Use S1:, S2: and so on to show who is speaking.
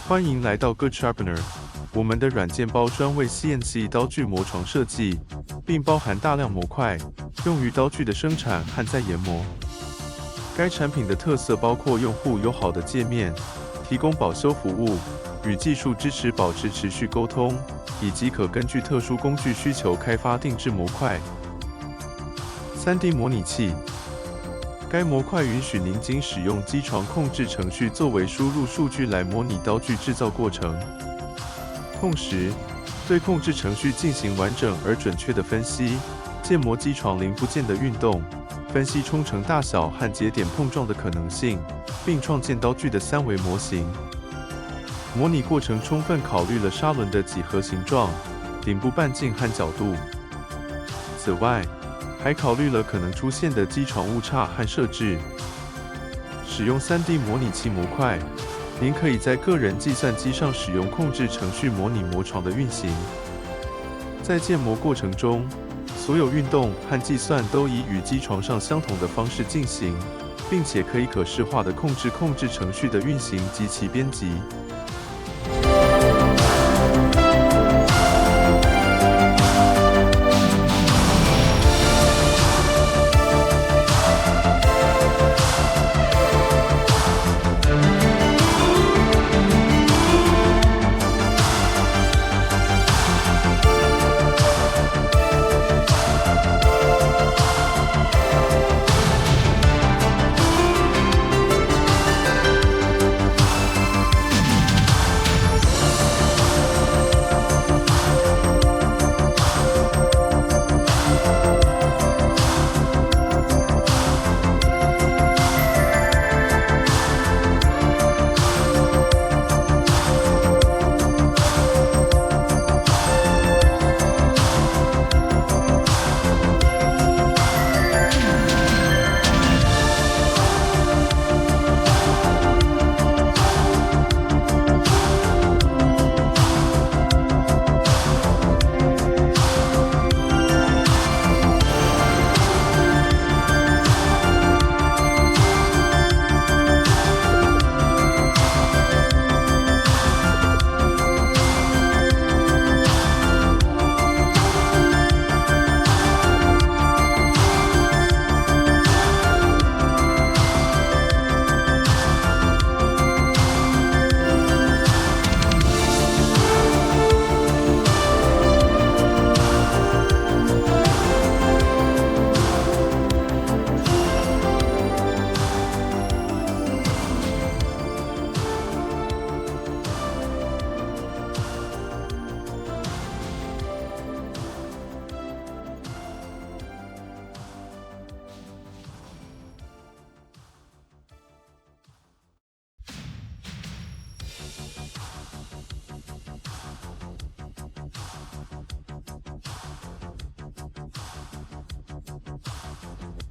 S1: 欢迎来到 Good Sharpener， 我们的软件包专为 CNC 刀具磨床设计，并包含大量模块，用于刀具的生产和再研磨。该产品的特色包括用户友好的界面，提供保修服务，与技术支持保持持续沟通，以及可根据特殊工具需求开发定制模块。3D 模拟器。该模块允许您仅使用机床控制程序作为输入数据来模拟刀具制造过程，同时对控制程序进行完整而准确的分析，建模机床零部件的运动，分析冲程大小和节点碰撞的可能性，并创建刀具的3维模型。模拟过程充分考虑了砂轮的几何形状、顶部半径和角度。此外，还考虑了可能出现的机床误差和设置。使用3D 模拟器模块，您可以在个人计算机上使用控制程序模拟磨床的运行。在建模过程中，所有运动和计算都以与机床上相同的方式进行，并且可以可视化地控制程序的运行及其编辑。